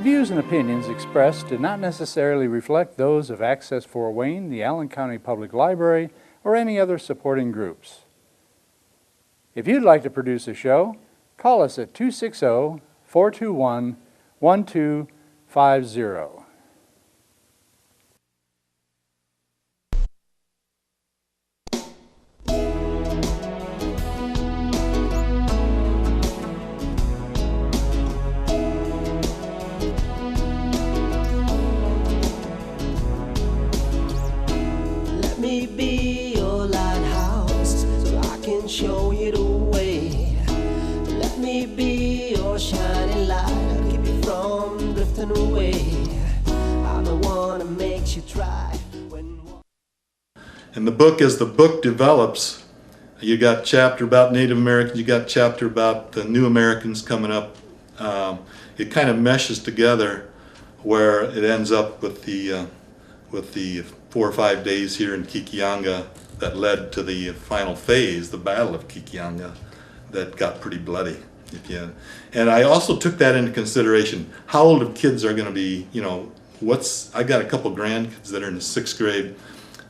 The views and opinions expressed do not necessarily reflect those of Access Fort Wayne, the Allen County Public Library, or any other supporting groups. If you'd like to produce a show, call us at 260-421-1250. Let me be your lighthouse so I can show you the way. Let me be your shining light, I'll keep you from drifting away. I'm the one that makes you try. And the book, as the book develops, you got chapter about Native Americans, you got chapter about the new Americans coming up. It kind of meshes together where it ends up with the 4 or 5 days here in Kekionga that led to the final phase, the Battle of Kekionga, that got pretty bloody. And I also took that into consideration. How old of kids are going to be, I got a couple grandkids that are in the 6th grade.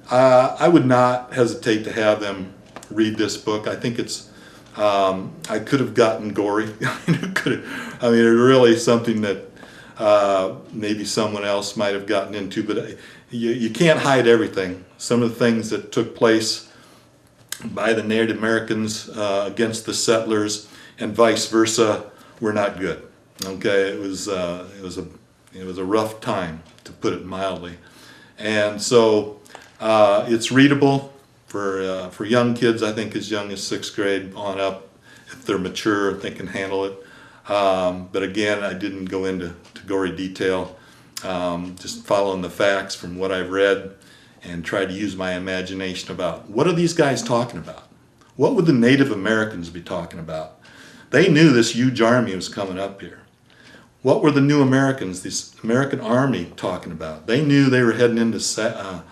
I would not hesitate to have them read this book. I think it's, I could have gotten gory. It's really something that maybe someone else might have gotten into, but you can't hide everything. Some of the things that took place by the Native Americans against the settlers and vice versa were not good. Okay, it was a rough time, to put it mildly, and so it's readable for young kids. I think as young as 6th grade on up, if they're mature, they can handle it. But again, I didn't go into gory detail. Just following the facts from what I've read and try to use my imagination about what are these guys talking about? What would the Native Americans be talking about? They knew this huge army was coming up here. What were the new Americans, this American army, talking about? They knew they were heading into to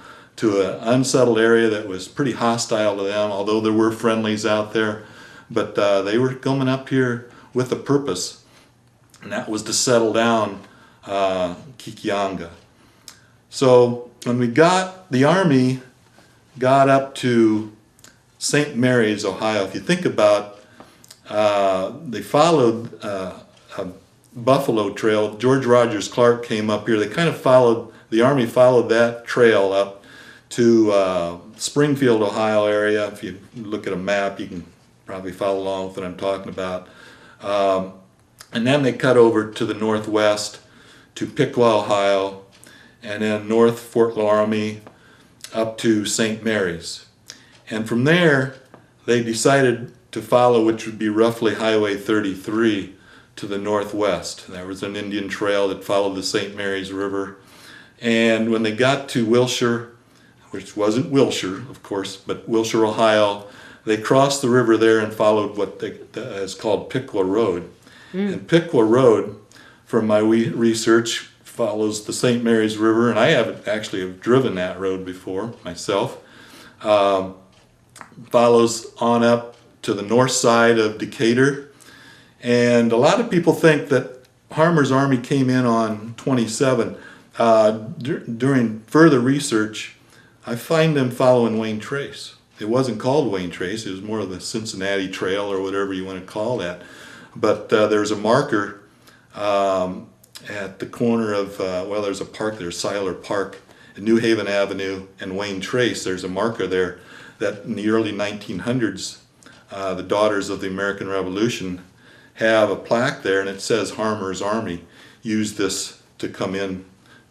an unsettled area that was pretty hostile to them, although there were friendlies out there. But they were coming up here with a purpose, and that was to settle down Kekionga. So when the army got up to St. Mary's, Ohio, if you think about, they followed a buffalo trail. George Rogers Clark came up here. They kind of the army followed that trail up to Springfield, Ohio area. If you look at a map, you can probably follow along with what I'm talking about. And then they cut over to the northwest to Piqua, Ohio, and then north Fort Laramie up to St. Mary's. And from there, they decided to follow, which would be roughly Highway 33 to the northwest. There was an Indian trail that followed the St. Mary's River. And when they got to Wilshire, which wasn't Wilshire, of course, but Wilshire, Ohio, they crossed the river there and followed what is called Piqua Road. And Piqua Road, from my research, follows the St. Mary's River, and I haven't actually have driven that road before myself. Follows on up to the north side of Decatur, and a lot of people think that Harmer's army came in on 27. During further research, I find them following Wayne Trace. It wasn't called Wayne Trace, it was more of the Cincinnati Trail or whatever you want to call that. But there's a marker at the corner of, there's a park there, Seiler Park, New Haven Avenue and Wayne Trace. There's a marker there that in the early 1900s, the Daughters of the American Revolution have a plaque there, and it says Harmer's Army used this to come in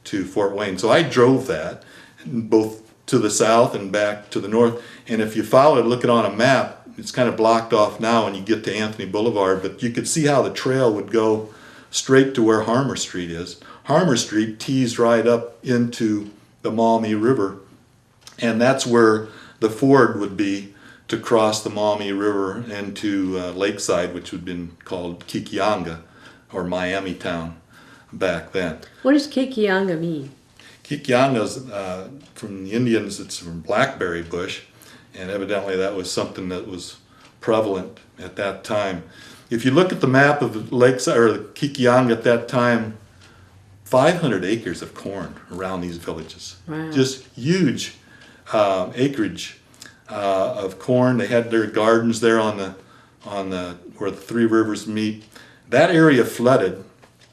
to Fort Wayne. So I drove that, both to the south and back to the north. And if you follow it, look it on a map, it's kind of blocked off now when you get to Anthony Boulevard, but you could see how the trail would go straight to where Harmer Street is. Harmer Street tees right up into the Maumee River, and that's where the ford would be to cross the Maumee River into Lakeside, which would have been called Kekionga, or Miami Town back then. What does Kekionga mean? Kekionga is from the Indians, it's from blackberry bush, and evidently that was something that was prevalent at that time. If you look at the map of Lakeside, or Kekionga at that time, 500 acres of corn around these villages. Wow. Just huge acreage of corn. They had their gardens there on the where the three rivers meet. That area flooded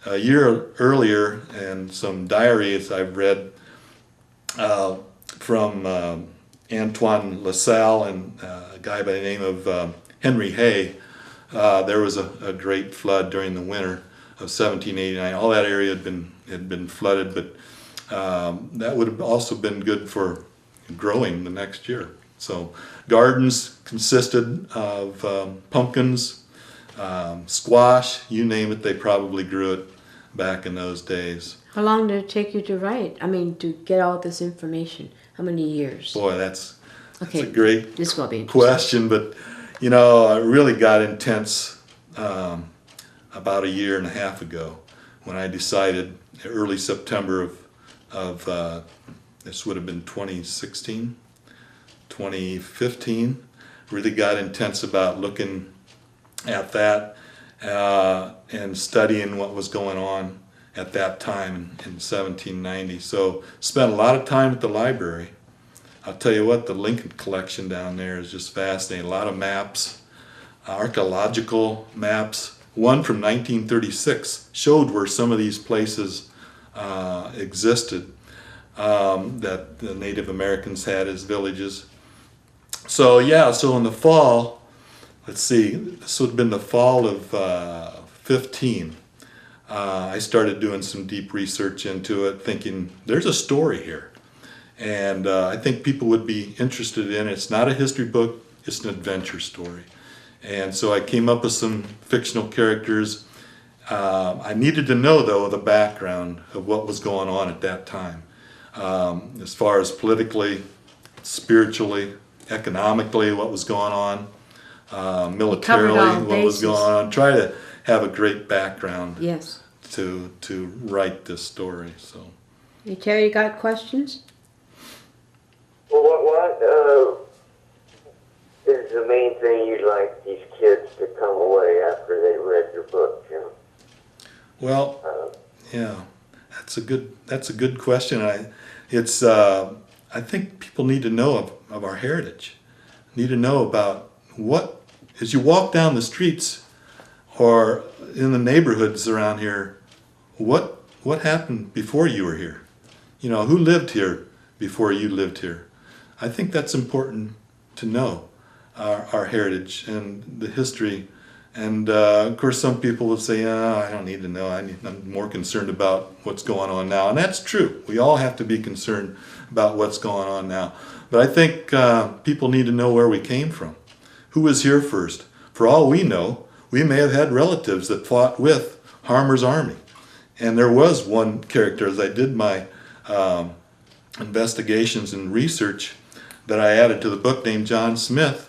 a year earlier, and some diaries I've read from Antoine LaSalle and a guy by the name of Henry Hay. There was a great flood during the winter of 1789. All that area had been flooded, but that would have also been good for growing the next year. So gardens consisted of pumpkins, squash, you name it, they probably grew it back in those days. How long did it take you to write? I mean, to get all this information? How many years? Boy, that's Okay, a great this will be interesting. question, but you know, it really got intense about a year and a half ago when I decided, early September of this would have been 2016, 2015, really got intense about looking at that and studying what was going on at that time in 1790. So spent a lot of time at the library. I'll tell you what, the Lincoln collection down there is just fascinating. A lot of maps, archaeological maps. One from 1936 showed where some of these places existed that the Native Americans had as villages. So yeah, so in the fall, let's see, this would have been the fall of 15. I started doing some deep research into it, thinking there's a story here. And I think people would be interested in it. It's not a history book, it's an adventure story. And so I came up with some fictional characters. I needed to know, though, the background of what was going on at that time. As far as politically, spiritually, economically, what was going on, militarily, what was going on. Try to have a great background Yes. to write this story. So. Hey, Terry, you got questions? Well, what is the main thing you'd like these kids to come away after they read your book, Jim? Well, yeah, that's a good question. I think people need to know of our heritage. Need to know about what, as you walk down the streets or in the neighborhoods around here, what happened before you were here? You know, who lived here before you lived here? I think that's important to know, our heritage and the history. And of course, some people will say, I don't need to know. I'm more concerned about what's going on now. And that's true. We all have to be concerned about what's going on now. But I think people need to know where we came from. Who was here first? For all we know, we may have had relatives that fought with Harmer's army. And there was one character, as I did my investigations and research, that I added to the book, named John Smith.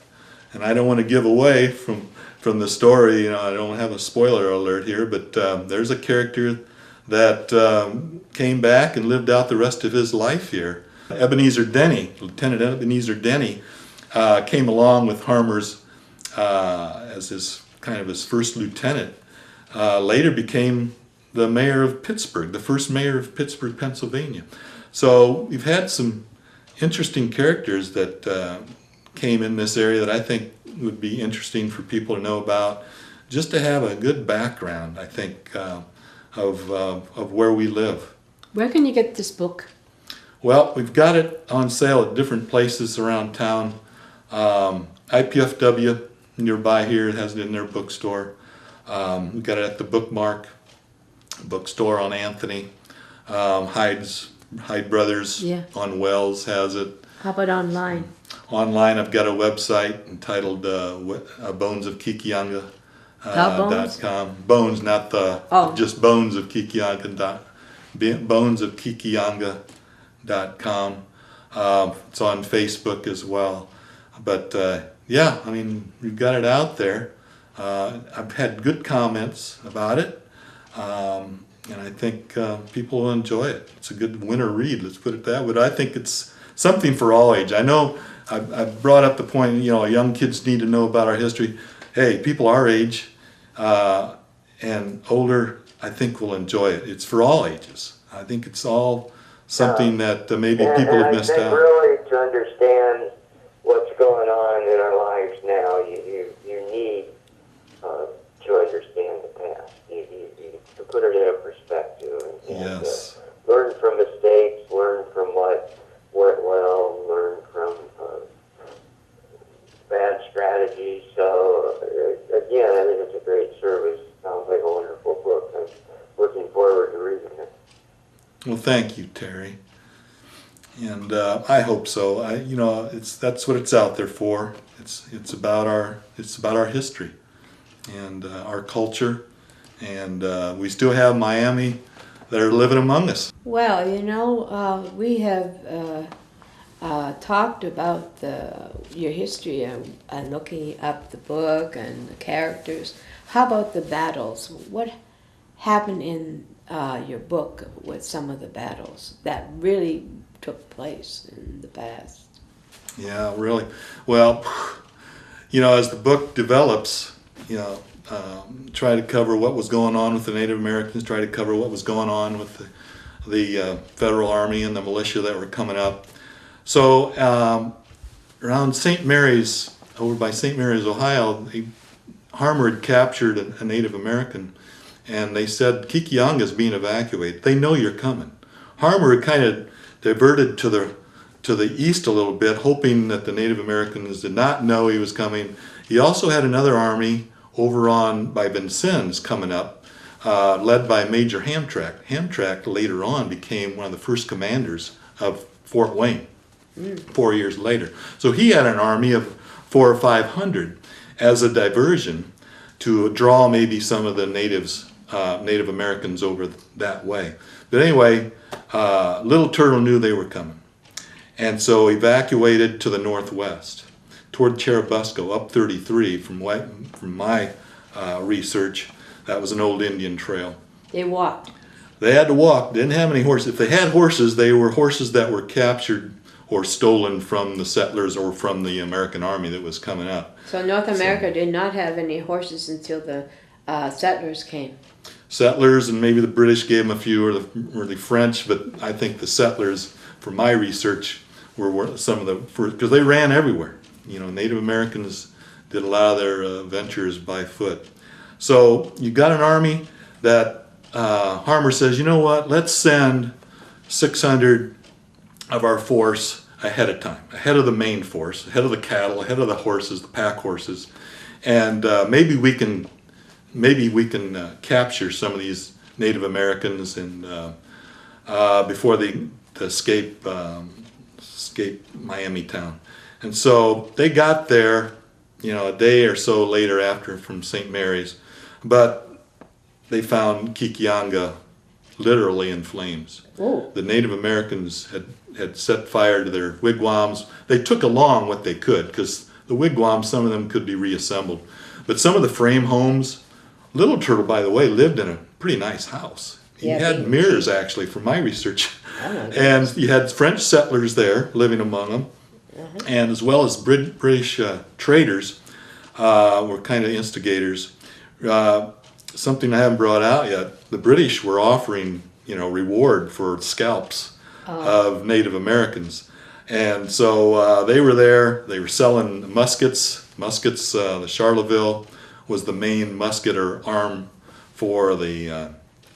And I don't want to give away from the story, you know, I don't have a spoiler alert here, but there's a character that came back and lived out the rest of his life here. Ebenezer Denny, Lieutenant Ebenezer Denny, came along with Harmer's as his first lieutenant. Later became the mayor of Pittsburgh, the first mayor of Pittsburgh, Pennsylvania. So we've had some interesting characters that came in this area that I think would be interesting for people to know about, just to have a good background, I think, of where we live. Where can you get this book? Well, we've got it on sale at different places around town. IPFW nearby here has it in their bookstore. We've got it at the Bookmark bookstore on Anthony. Hyde Brothers on Wells has it. How about online? Online, I've got a website entitled Bones of Kekionga. .com. Bones, not the just Bones of Kekionga. Bones of Kekionga.com. It's on Facebook as well. But yeah, I mean, we've got it out there. I've had good comments about it. And I think people will enjoy it. It's a good winter read, let's put it that way. But I think it's something for all age. I know I've brought up the point, you know, young kids need to know about our history. Hey, people our age and older, I think will enjoy it. It's for all ages. I think it's all something that maybe And, people and have I missed think out. really to understand what's going on in our lives now, you need to understand the past. To put it in a perspective and Yes. learn from mistakes, learn from what went well, learn from bad strategies. So again, I think it's a great service. Sounds like a wonderful book. I'm looking forward to reading it. Well, thank you, Terry. And I hope so. That's what it's out there for. It's about our history and our culture, and we still have Miami that are living among us. Well, we have talked about your history and looking up the book and the characters. How about the battles? What happened in your book with some of the battles that really took place in the past? Yeah, really. Well, as the book develops, try to cover what was going on with the Native Americans, try to cover what was going on with the Federal Army and the militia that were coming up. So around St. Mary's, over by St. Mary's, Ohio, Harmer had captured a Native American, and they said, Kekionga is being evacuated. They know you're coming. Harmer had kind of diverted to the east a little bit, hoping that the Native Americans did not know he was coming. He also had another army over on by Vincennes coming up, led by Major Hamtramck. Hamtramck later on became one of the first commanders of Fort Wayne 4 years later. So he had an army of 400 or 500 as a diversion to draw maybe some of the Native Americans over that way. But anyway, Little Turtle knew they were coming, and so evacuated to the northwest toward Churubusco, up 33 from my research. That was an old Indian trail. They walked. They had to walk. Didn't have any horses. If they had horses, they were horses that were captured or stolen from the settlers or from the American army that was coming up. So North America did not have any horses until the settlers came. Settlers, and maybe the British gave them a few, or the French, but I think the settlers, for my research, were some of the first, because they ran everywhere. Native Americans did a lot of their ventures by foot. So you got an army that Harmer says, you know what, let's send 600 of our force ahead of time, ahead of the main force, ahead of the cattle, ahead of the horses, the pack horses, and maybe we can capture some of these Native Americans and before they escape Miami town. And so they got there, a day or so later after from St. Mary's, but they found Kekionga literally in flames. Oh. The Native Americans had set fire to their wigwams. They took along what they could, because the wigwams, some of them could be reassembled. But some of the frame homes, Little Turtle, by the way, lived in a pretty nice house. He had mirrors, actually, from my research. And you had French settlers there living among them, and as well as British traders were kind of instigators. Something I haven't brought out yet, the British were offering, reward for scalps of Native Americans. And so they were there, they were selling muskets. The Charleville was the main musket or arm for the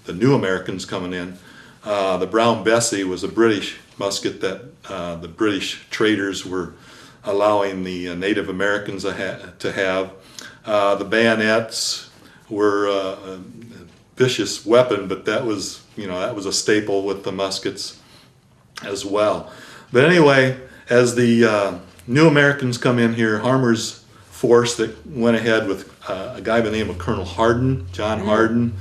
new Americans coming in. The Brown Bessie was a British musket that the British traders were allowing the Native Americans to have. The bayonets were a vicious weapon, but that was a staple with the muskets as well. But anyway, as the new Americans come in here, Harmer's force that went ahead with a guy by the name of Colonel Hardin, John Hardin,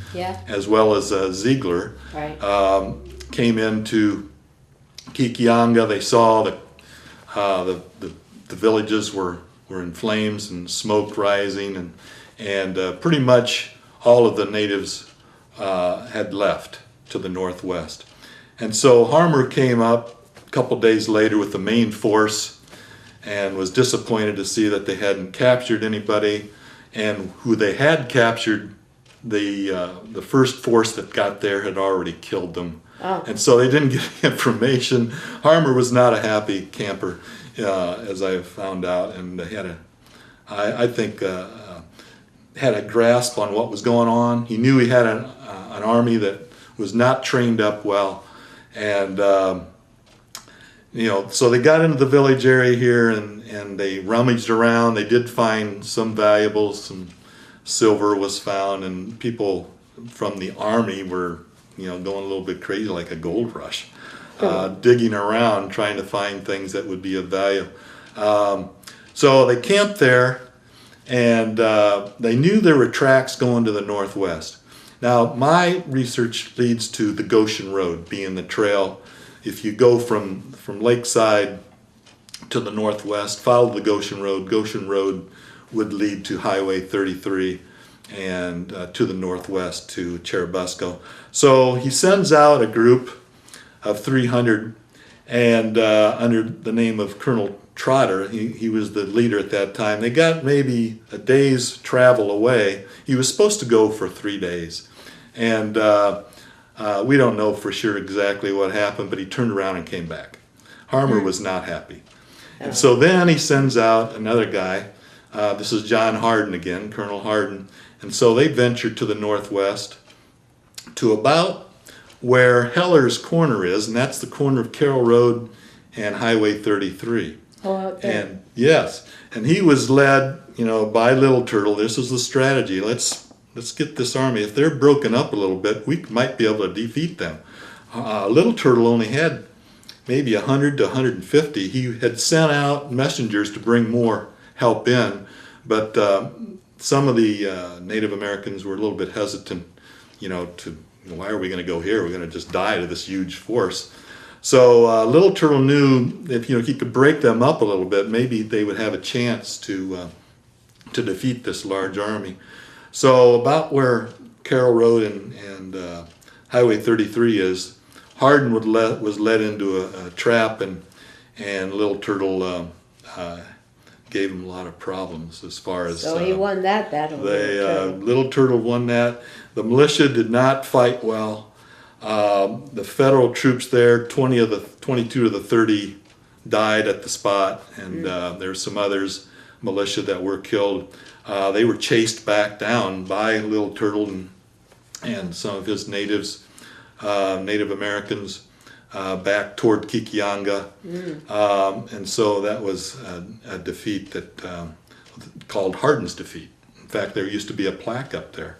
as well as Ziegler, came into Kekionga. They saw that the villages were in flames and smoke rising, and pretty much all of the natives had left to the northwest. And so Harmer came up a couple days later with the main force and was disappointed to see that they hadn't captured anybody, and who they had captured, the first force that got there had already killed them Oh. And so they didn't get information. Harmer was not a happy camper, as I found out, and had I think had a grasp on what was going on. He knew he had an army that was not trained up well, and so they got into the village area here, and they rummaged around. They did find some valuables, some silver was found, and people from the army were going a little bit crazy, like a gold rush, digging around trying to find things that would be of value. So they camped there, and they knew there were tracks going to the northwest. Now, my research leads to the Goshen Road being the trail. If you go from Lakeside to the northwest, follow the Goshen Road would lead to Highway 33 and to the northwest to Churubusco. So he sends out a group of 300, and under the name of Colonel Trotter, he was the leader at that time. They got maybe a day's travel away. He was supposed to go for 3 days, and we don't know for sure exactly what happened, but he turned around and came back. Harmer was not happy. And so then he sends out another guy. This is John Hardin again, Colonel Hardin. And so they ventured to the northwest to about where Heller's Corner is, and that's the corner of Carroll Road and Highway 33. Oh, out there. And yes, and he was led, by Little Turtle. This was the strategy. Let's get this army. If they're broken up a little bit, we might be able to defeat them. Little Turtle only had maybe 100 to 150. He had sent out messengers to bring more help in, but some of the Native Americans were a little bit hesitant, why are we going to go here? We're going to just die to this huge force. So Little Turtle knew if he could break them up a little bit, maybe they would have a chance to defeat this large army. So about where Carroll Road and Highway 33 is, Hardin was led into a trap, and Little Turtle gave him a lot of problems as far as. So he won that battle. Little Turtle won that. The militia did not fight well. The federal troops there, 22 of the 30 died at the spot, and there's some others, militia, that were killed. They were chased back down by Little Turtle and some of his Native Americans back toward Kekionga. And so that was a defeat that called Hardin's defeat. In fact, there used to be a plaque up there.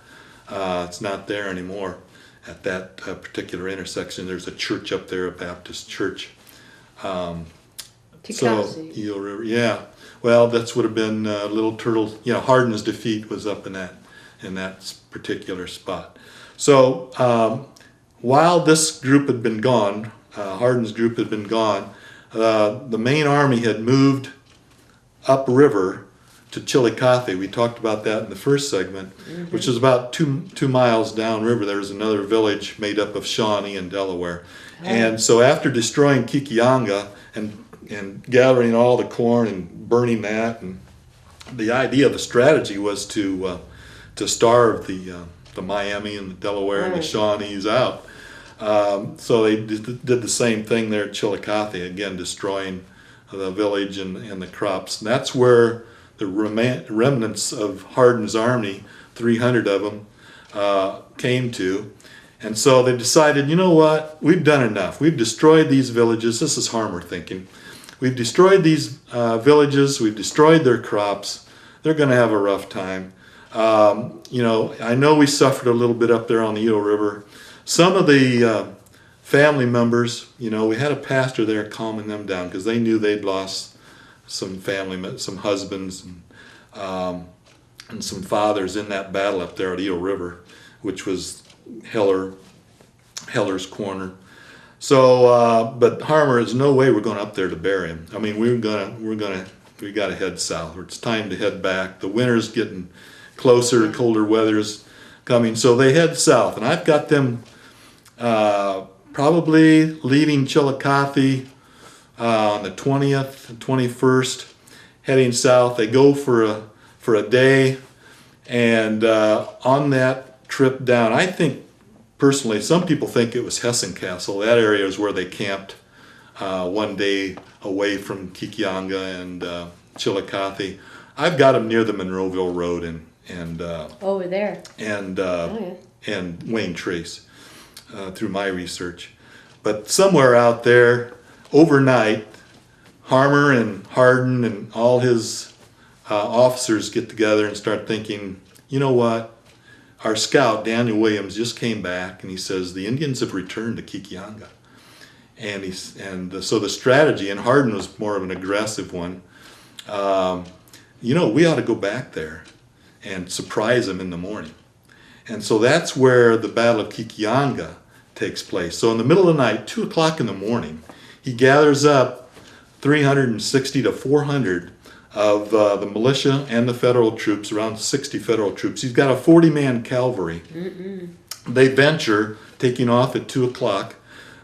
It's not there anymore. At that particular intersection, there's a church up there, a Baptist church. Eel River, yeah. Well, that's would have been Little Turtle. Hardin's defeat was up in that particular spot. So while this group had been gone, Hardin's group had been gone, the main army had moved upriver to Chillicothe. We talked about that in the first segment, which is about two miles downriver. There's another village made up of Shawnee and Delaware. And so after destroying Kekionga and gathering all the corn and burning that, and the idea, the strategy was to starve the Miami and the Delaware and the Shawnees out. So they did the same thing there at Chillicothe, again destroying the village and the crops. And that's where the remnants of Hardin's army, 300 of them, came to. And so they decided, you know what, we've done enough. We've destroyed these villages. This is Harmer thinking. We've destroyed these villages. We've destroyed their crops. They're going to have a rough time. I know we suffered a little bit up there on the Eel River. Some of the family members, we had a pastor there calming them down because they knew they'd lost some some husbands and some fathers in that battle up there at Eel River, which was Heller's Corner. So, but Harmer, there's no way we're going up there to bury him. I mean, we got to head south. It's time to head back. The winter's getting closer, colder weather's coming, so they head south. And I've got them probably leaving Chillicothe on the 20th and 21st, heading south. They go for a day, and on that trip down, I think personally, some people think it was Hessen Castle. That area is where they camped one day away from Kekionga and Chillicothe. I've got them near the Monroeville Road and Over there. and Wayne Trace through my research. But somewhere out there, overnight, Harmer and Hardin and all his officers get together and start thinking, you know what? Our scout, Daniel Williams, just came back and he says the Indians have returned to Kekionga. And so the strategy, and Hardin was more of an aggressive one, you know, we ought to go back there and surprise them in the morning. And so that's where the Battle of Kekionga takes place. So in the middle of the night, 2 o'clock in the morning, he gathers up 360 to 400 of the militia and the federal troops, around 60 federal troops. He's got a 40-man cavalry. They venture, taking off at 2 o'clock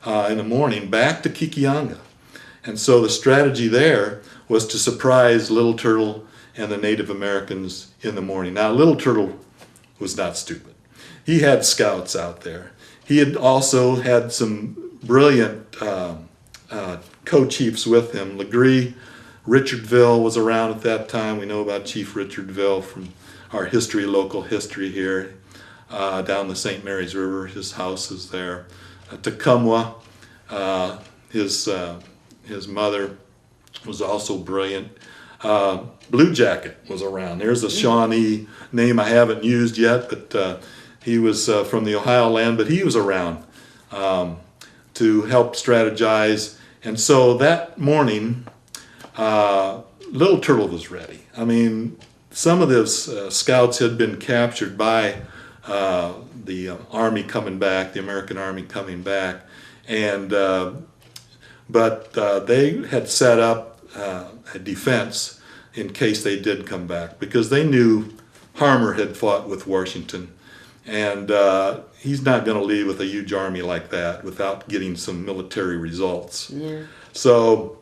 in the morning, back to Kekionga. And so the strategy there was to surprise Little Turtle and the Native Americans in the morning. Now, Little Turtle was not stupid. He had scouts out there. He had also had some brilliant co-chiefs with him. Legree, Richardville was around at that time. We know about Chief Richardville from our local history here, down the St. Mary's River. His house is there. Tecumseh, his mother was also brilliant. Blue Jacket was around. There's a Shawnee name I haven't used yet, but he was from the Ohio land, but he was around to help strategize. And so that morning, Little Turtle was ready. I mean, some of those scouts had been captured by the army coming back, the American army coming back, and but they had set up a defense in case they did come back, because they knew Harmer had fought with Washington, and he's not going to leave with a huge army like that without getting some military results. Yeah. So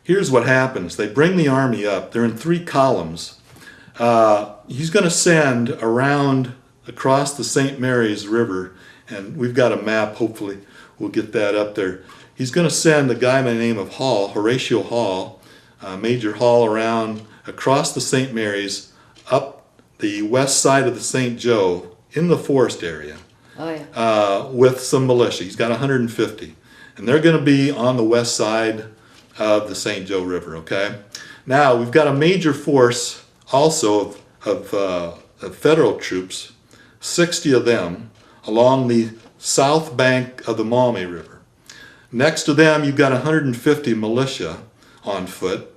here's what happens. They bring the army up. They're in 3 columns. He's going to send around across the St. Mary's River, and we've got a map, hopefully we'll get that up there. He's going to send a guy by the name of Hall, Horatio Hall, Major Hall, around across the St. Mary's, up the west side of the St. Joe, in the forest area, with some militia. He's got 150. And they're going to be on the west side of the St. Joe River, okay? Now, we've got a major force also of federal troops, 60 of them, along the south bank of the Maumee River. Next to them, you've got 150 militia on foot,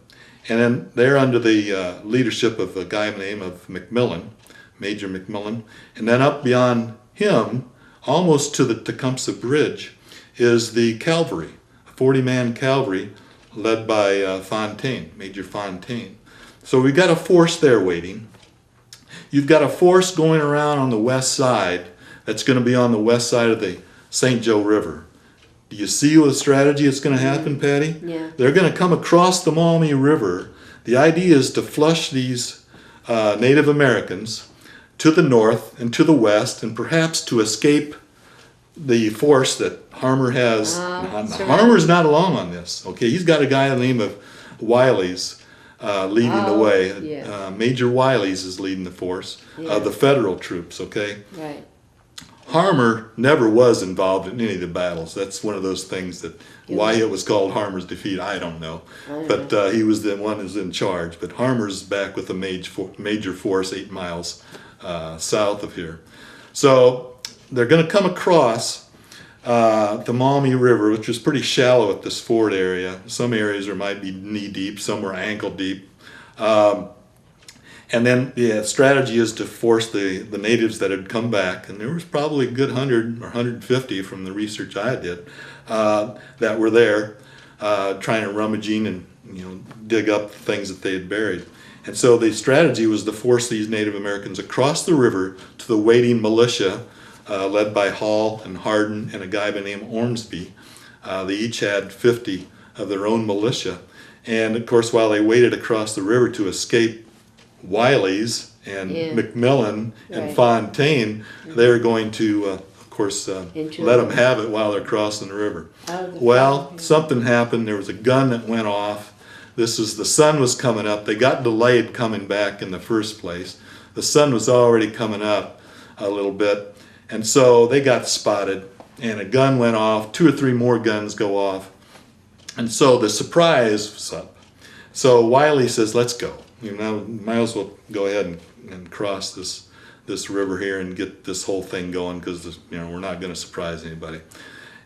and then they're under the leadership of a guy named McMillan, Major McMillan. And then up beyond him, almost to the Tecumseh Bridge, is the cavalry, a 40-man cavalry led by Fontaine, Major Fontaine. So we've got a force there waiting. You've got a force going around on the west side that's going to be on the west side of the St. Joe River. Do you see the strategy that's going to happen, Patty? Yeah. They're going to come across the Maumee River. The idea is to flush these Native Americans to the north and to the west, and perhaps to escape the force that Harmer has. Harmer's not along on this. Okay, he's got a guy by the name of Wiley's leading the way. Yeah. Major Wiley's is leading the force of the federal troops. Okay. Right. Harmer never was involved in any of the battles. That's one of those things that why it was called Harmer's defeat, I don't know. But he was the one who's in charge. But Harmer's back with a major force 8 miles south of here. So they're going to come across the Maumee River, which is pretty shallow at this ford area. Some areas there might be knee deep, some were ankle deep. And then the strategy is to force the natives that had come back, and there was probably a good 100 or 150 from the research I did that were there trying to rummaging and dig up the things that they had buried. And so the strategy was to force these Native Americans across the river to the waiting militia led by Hall and Hardin and a guy by the name of Ormsby. They each had 50 of their own militia. And of course, while they waited across the river to escape Wiley's and McMillan and Fontaine, they're going to, of course, Into let the- them have it while they're crossing the river. Oh, the Well, fire. something happened. There was a gun that went off. The sun was coming up. They got delayed coming back in the first place. The sun was already coming up a little bit, and so they got spotted, and a gun went off. 2 or 3 more guns go off, and so the surprise was up. So Wiley says, let's go. Might as well go ahead and cross this river here and get this whole thing going, because we're not going to surprise anybody.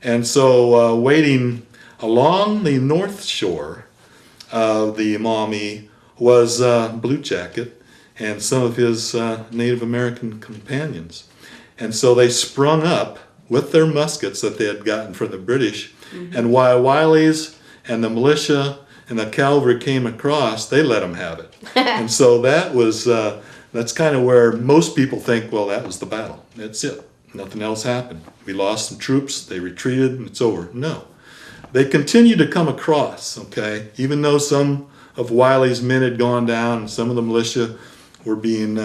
And so waiting along the north shore of the Maumee was Blue Jacket and some of his Native American companions. And so they sprung up with their muskets that they had gotten from the British, and while Wiley's and the militia and the cavalry came across, they let them have it. And so that's kind of where most people think, well, that was the battle. That's it. Nothing else happened. We lost some troops, they retreated, and it's over. No. They continued to come across, okay? Even though some of Wiley's men had gone down and some of the militia were being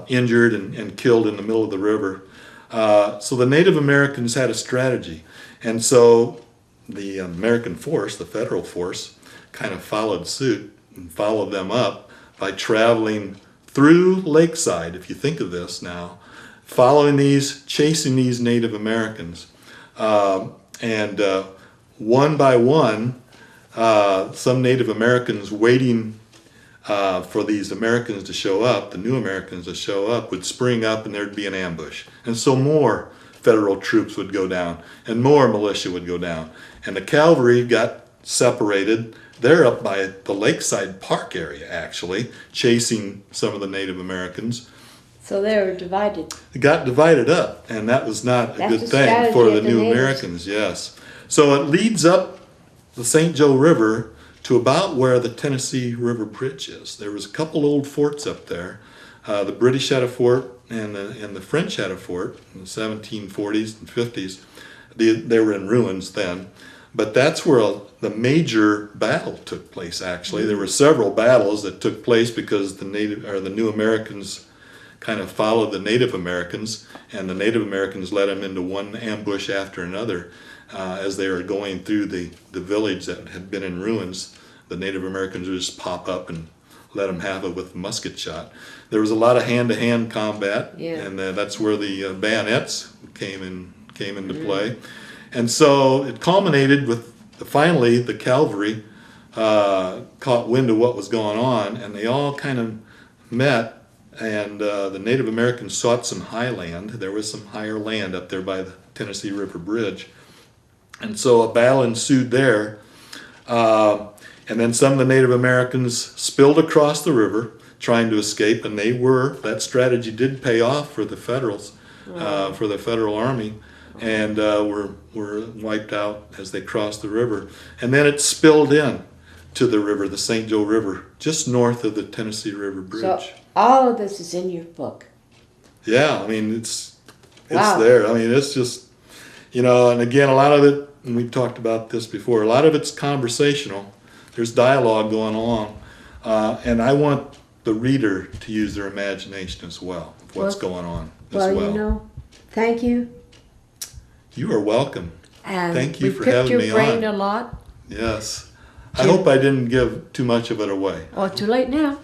injured and killed in the middle of the river. So the Native Americans had a strategy. And so the American force, the federal force, kind of followed suit and followed them up by traveling through Lakeside, if you think of this now, chasing these Native Americans. And one by one, some Native Americans waiting for these Americans to show up, the new Americans to show up, would spring up and there'd be an ambush. And so more federal troops would go down and more militia would go down. And the cavalry got separated. They're up by the Lakeside Park area, actually, chasing some of the Native Americans. So they were divided. It got divided up, and that was not a That's good the thing strategy for of the the new natives. Americans, yes. So it leads up the St. Joe River to about where the Tennessee River Bridge is. There was a couple old forts up there. The British had a fort, and the French had a fort in the 1740s and 50s. They were in ruins then. But that's where the major battle took place, actually. There were several battles that took place because the new Americans kind of followed the Native Americans, and the Native Americans led them into one ambush after another as they were going through the village that had been in ruins. The Native Americans would just pop up and let them have it with musket shot. There was a lot of hand-to-hand combat, and that's where the bayonets came into play. And so it culminated with finally the cavalry caught wind of what was going on, and they all kind of met. And the Native Americans sought some high land. There was some higher land up there by the Tennessee River Bridge. And so a battle ensued there. And then some of the Native Americans spilled across the river trying to escape. And that strategy did pay off for the Federals, for the Federal Army. And were wiped out as they crossed the river. And then it spilled in to the river, the St. Joe River, just north of the Tennessee River Bridge. So all of this is in your book. Yeah, I mean, it's Wow. there. I mean, it's just, and again, a lot of it, and we've talked about this before, a lot of it's conversational. There's dialogue going on. And I want the reader to use their imagination as well, of what's going on as well. Thank you. You are welcome. And Thank you we for picked having your me brain on. a lot. Yes. I hope I didn't give too much of it away. Oh, too late now.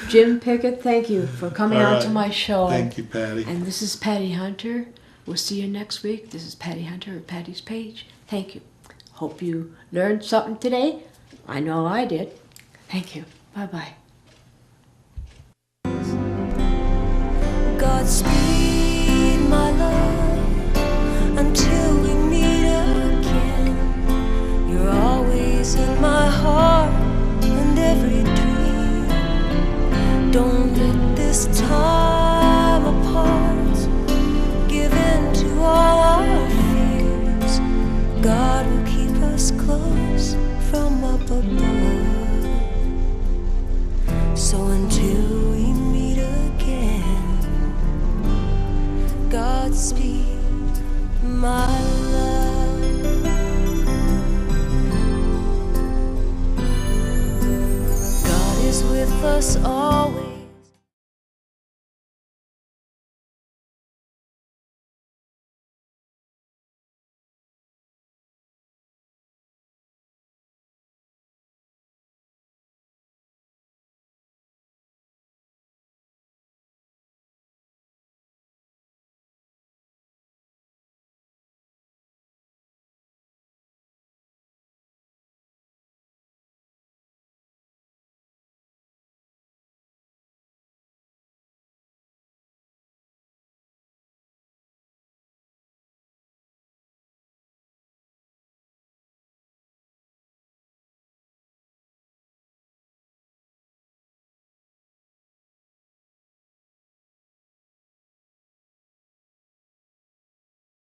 Jim Pickett, thank you for coming All on right. to my show. Thank you, Patty. And this is Patty Hunter. We'll see you next week. This is Patty Hunter at Patty's Page. Thank you. Hope you learned something today. I know I did. Thank you. Bye-bye. Godspeed, my love, until we meet again. You're always in my heart and every dream. Don't let this time apart give in to all our fears. God will keep us close from up above. So until we meet again, Godspeed, my love. God is with us always.